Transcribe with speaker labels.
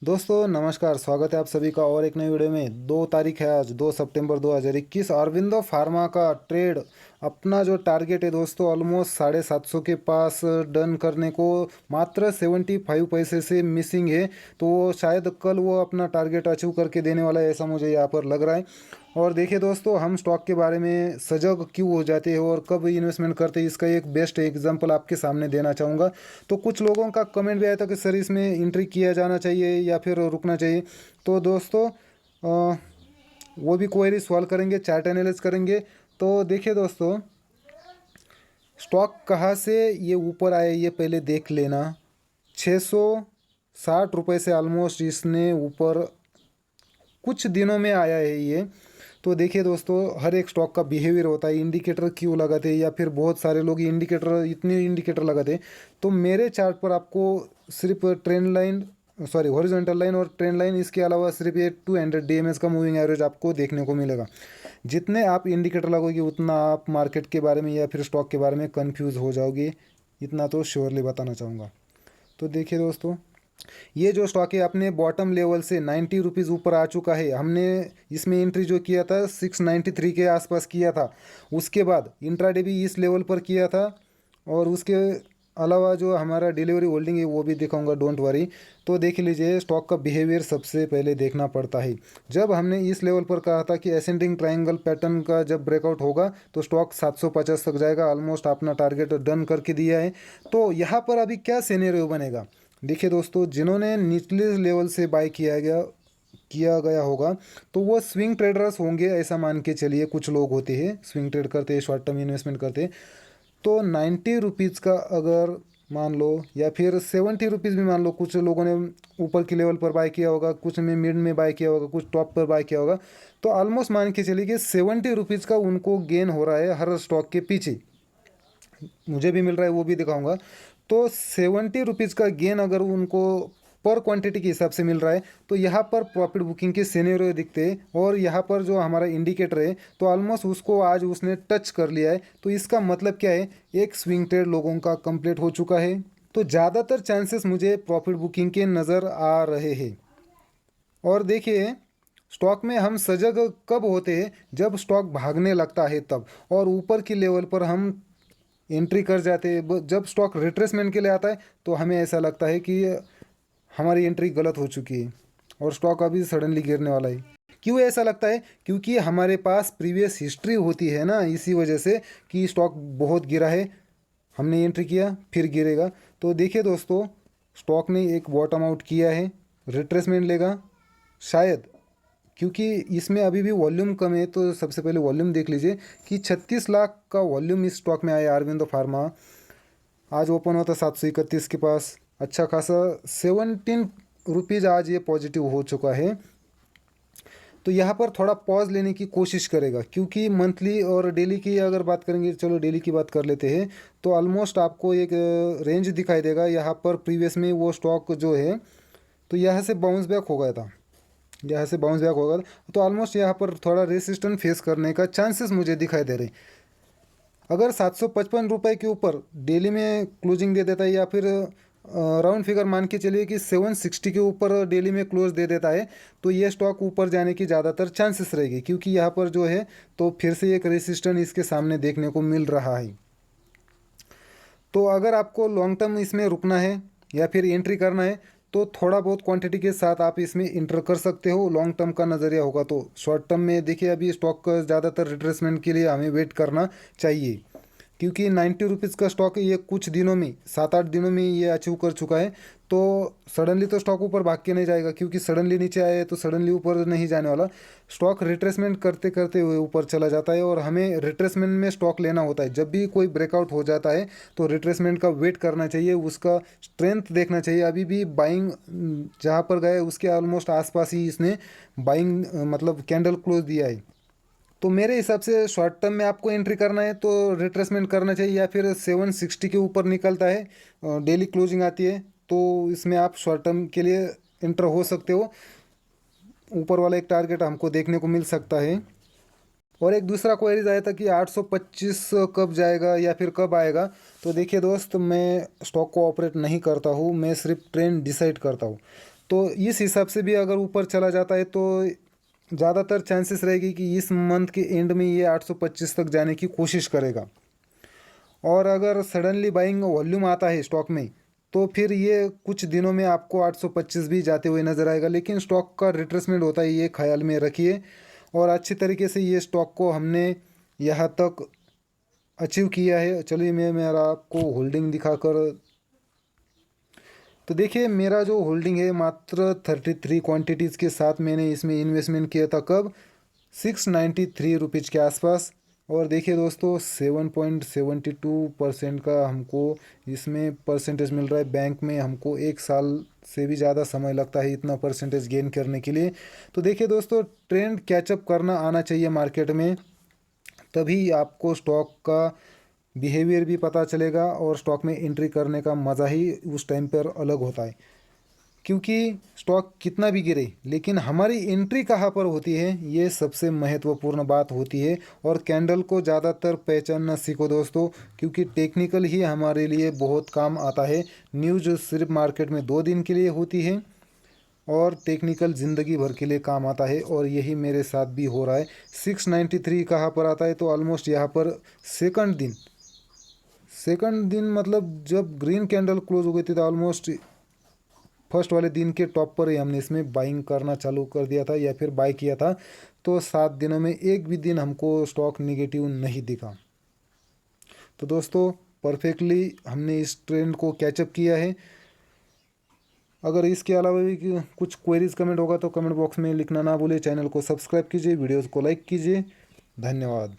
Speaker 1: दोस्तों नमस्कार, स्वागत है आप सभी का और एक नई वीडियो में। 2 तारीख है आज, 2 सितंबर 2021। अरविंदो फार्मा का ट्रेड अपना जो टारगेट है दोस्तों, ऑलमोस्ट 750 के पास डन करने को मात्र 75 पैसे से मिसिंग है। तो वो शायद कल वो अपना टारगेट अचीव करके देने वाला है, ऐसा मुझे यहाँ पर लग रहा है। और देखिए दोस्तों, हम स्टॉक के बारे में सजग क्यों हो जाते हैं और कब इन्वेस्टमेंट करते हैं, इसका एक बेस्ट एग्जांपल आपके सामने देना चाहूँगा। तो कुछ लोगों का कमेंट भी आया था कि सर इसमें एंट्री किया जाना चाहिए या फिर रुकना चाहिए। तो दोस्तों वो भी क्वेरी सॉल्व करेंगे, चार्ट एनालिसिस करेंगे। तो देखिए दोस्तों, स्टॉक कहाँ से ये ऊपर आए ये पहले देख लेना। 660 रुपये से ऑलमोस्ट इसने ऊपर कुछ दिनों में आया है ये। तो देखिए दोस्तों, हर एक स्टॉक का बिहेवियर होता है। इंडिकेटर क्यों लगाते हैं, या फिर बहुत सारे लोग इंडिकेटर, इतने इंडिकेटर लगाते हैं। तो मेरे चार्ट पर आपको सिर्फ trend line, sorry horizontal line और ट्रेंड लाइन, इसके अलावा सिर्फ ये 200 DMS का मूविंग एवरेज आपको देखने को मिलेगा। जितने आप इंडिकेटर लगोगे उतना आप मार्केट के बारे में या फिर स्टॉक के बारे में कंफ्यूज हो जाओगे, इतना तो श्योरली बताना चाहूँगा। तो देखिए दोस्तों, ये जो स्टॉक है अपने बॉटम लेवल से 90 रुपीज़ ऊपर आ चुका है। हमने इसमें एंट्री जो किया था 693 के आसपास किया था। उसके बाद इंट्राडे भी इस लेवल पर किया था, और उसके अलावा जो हमारा डिलीवरी होल्डिंग है वो भी दिखाऊंगा, डोंट वरी। तो देख लीजिए, स्टॉक का बिहेवियर सबसे पहले देखना पड़ता है। जब हमने इस लेवल पर कहा था कि असेंडिंग ट्रायंगल पैटर्न का जब ब्रेकआउट होगा तो स्टॉक 750 तक जाएगा, ऑलमोस्ट अपना टारगेट डन करके दिया है। तो यहाँ पर अभी क्या सिनेरियो बनेगा, देखिए दोस्तों, जिन्होंने निचले लेवल से बाय किया गया होगा तो वो स्विंग ट्रेडर्स होंगे, ऐसा मान के चलिए। कुछ लोग होते हैं स्विंग ट्रेड करते हैं, शॉर्ट टर्म इन्वेस्टमेंट करते हैं। तो 90 रुपीज़ का अगर मान लो, या फिर 70 रुपीज़ भी मान लो, कुछ लोगों ने ऊपर के लेवल पर बाय किया होगा, कुछ ने मिड में बाय किया होगा, कुछ टॉप पर बाय किया होगा। तो ऑलमोस्ट मान के चलिए कि 70 रुपीज़ का उनको गेन हो रहा है हर स्टॉक के पीछे। मुझे भी मिल रहा है, वो भी दिखाऊंगा। तो 70 रुपीज़ का गेन अगर उनको पर क्वांटिटी के हिसाब से मिल रहा है, तो यहाँ पर प्रॉफिट बुकिंग के सिनेरियो दिखते हैं। और यहाँ पर जो हमारा इंडिकेटर है, तो ऑलमोस्ट उसको आज उसने टच कर लिया है। तो इसका मतलब क्या है, एक स्विंग ट्रेड लोगों का कंप्लीट हो चुका है। तो ज़्यादातर चांसेस मुझे प्रॉफिट बुकिंग के नज़र आ रहे हैं। और देखिए, स्टॉक में हम सजग कब होते हैं, जब स्टॉक भागने लगता है तब, और ऊपर की लेवल पर हम एंट्री कर जाते हैं। जब स्टॉक रिट्रेसमेंट के लिए आता है तो हमें ऐसा लगता है कि हमारी एंट्री गलत हो चुकी है और स्टॉक अभी सडनली गिरने वाला है। क्यों ऐसा लगता है, क्योंकि हमारे पास प्रीवियस हिस्ट्री होती है ना, इसी वजह से कि स्टॉक बहुत गिरा है, हमने एंट्री किया फिर गिरेगा। तो देखिए दोस्तों, स्टॉक ने एक बॉटम आउट किया है, रिट्रेसमेंट लेगा शायद, क्योंकि इसमें अभी भी वॉल्यूम कम है। तो सबसे पहले वॉल्यूम देख लीजिए कि 36 लाख का वॉल्यूम इस स्टॉक में आया। अरविंदो फार्मा आज ओपन होता 731 के पास, अच्छा खासा 17 रुपीज़ आज ये पॉजिटिव हो चुका है। तो यहाँ पर थोड़ा पॉज लेने की कोशिश करेगा, क्योंकि मंथली और डेली की अगर बात करेंगे, चलो डेली की बात कर लेते हैं। तो ऑलमोस्ट आपको एक रेंज दिखाई देगा यहाँ पर। प्रीवियस में वो स्टॉक जो है, तो यहाँ से बाउंस बैक हो गया था, यहाँ से बाउंस बैक होगा। तो ऑलमोस्ट यहाँ पर थोड़ा रेसिस्टेंट फेस करने का चांसेस मुझे दिखाई दे रहे। अगर 755 रुपये के ऊपर डेली में क्लोजिंग दे देता है, या फिर राउंड फिगर मान के चलिए कि 760 के ऊपर डेली में क्लोज दे देता है, तो ये स्टॉक ऊपर जाने की ज़्यादातर चांसेस रहेगी। क्योंकि यहाँ पर जो है, तो फिर से एक रेसिस्टेंट इसके सामने देखने को मिल रहा है। तो अगर आपको लॉन्ग टर्म इसमें रुकना है या फिर एंट्री करना है, तो थोड़ा बहुत क्वांटिटी के साथ आप इसमें इंटर कर सकते हो। लॉन्ग टर्म का नज़रिया होगा तो शॉर्ट टर्म में देखिए, अभी स्टॉक का ज़्यादातर रिट्रेसमेंट के लिए हमें वेट करना चाहिए। क्योंकि 90 रुपीज़ का स्टॉक ये कुछ दिनों में, 7-8 दिनों में ये अचीव कर चुका है। तो सडनली तो स्टॉक ऊपर भाग के नहीं जाएगा, क्योंकि सडनली नीचे आए तो सडनली ऊपर नहीं जाने वाला। स्टॉक रिट्रेसमेंट करते करते हुए ऊपर चला जाता है, और हमें रिट्रेसमेंट में स्टॉक लेना होता है। जब भी कोई ब्रेकआउट हो जाता है तो रिट्रेसमेंट का वेट करना चाहिए, उसका स्ट्रेंथ देखना चाहिए। अभी भी बाइंग जहाँ पर गए उसके ऑलमोस्ट आसपास ही इसने बाइंग मतलब कैंडल क्लोज दिया है। तो मेरे हिसाब से शॉर्ट टर्म में आपको एंट्री करना है तो रिट्रेसमेंट करना चाहिए, या फिर 760 के ऊपर निकलता है डेली क्लोजिंग आती है, तो इसमें आप शॉर्ट टर्म के लिए एंटर हो सकते हो। ऊपर वाला एक टारगेट हमको देखने को मिल सकता है। और एक दूसरा क्वेरीज आया था कि 825 कब जाएगा या फिर कब आएगा। तो देखिए दोस्त, मैं स्टॉक को ऑपरेट नहीं करता हूँ, मैं सिर्फ ट्रेंड डिसाइड करता हूँ। तो इस हिसाब से भी अगर ऊपर चला जाता है तो ज़्यादातर चांसेस रहेगी कि इस मंथ के एंड में ये 825 तक जाने की कोशिश करेगा। और अगर सडनली बाइंग वॉल्यूम आता है स्टॉक में तो फिर ये कुछ दिनों में आपको 825 भी जाते हुए नजर आएगा, लेकिन स्टॉक का रिट्रेसमेंट होता है ये ख्याल में रखिए। और अच्छी तरीके से ये स्टॉक को हमने यहाँ तक अचीव किया है। चलिए मैं मेरा आपको होल्डिंग दिखाकर, तो देखिए मेरा जो होल्डिंग है मात्र 33 क्वांटिटीज़ के साथ मैंने इसमें इन्वेस्टमेंट किया था। कब? 693 रुपीज़ के आसपास। और देखिए दोस्तों 7.72% का हमको इसमें परसेंटेज मिल रहा है। बैंक में हमको 1 साल से भी ज़्यादा समय लगता है इतना परसेंटेज गेन करने के लिए। तो देखिए दोस्तों ट्रेंड कैचअप करना आना चाहिए मार्केट में, तभी आपको स्टॉक का बिहेवियर भी पता चलेगा और स्टॉक में एंट्री करने का मज़ा ही उस टाइम पर अलग होता है। क्योंकि स्टॉक कितना भी गिरे लेकिन हमारी एंट्री कहाँ पर होती है ये सबसे महत्वपूर्ण बात होती है। और कैंडल को ज़्यादातर पहचानना सीखो दोस्तों, क्योंकि टेक्निकल ही हमारे लिए बहुत काम आता है। न्यूज़ सिर्फ मार्केट में 2 दिन के लिए होती है और टेक्निकल ज़िंदगी भर के लिए काम आता है, और यही मेरे साथ भी हो रहा है। 693 कहाँ पर आता है? तो ऑलमोस्ट यहाँ पर सेकंड दिन मतलब जब ग्रीन कैंडल क्लोज हो गई थी तो ऑलमोस्ट फर्स्ट वाले दिन के टॉप पर ही हमने इसमें बाइंग करना चालू कर दिया था या फिर बाय किया था। तो 7 दिनों में एक भी दिन हमको स्टॉक निगेटिव नहीं दिखा। तो दोस्तों परफेक्टली हमने इस ट्रेंड को कैचअप किया है। अगर इसके अलावा भी कुछ क्वेरीज कमेंट होगा तो कमेंट बॉक्स में लिखना ना भूलिए। चैनल को सब्सक्राइब कीजिए, वीडियोज़ को लाइक कीजिए। धन्यवाद।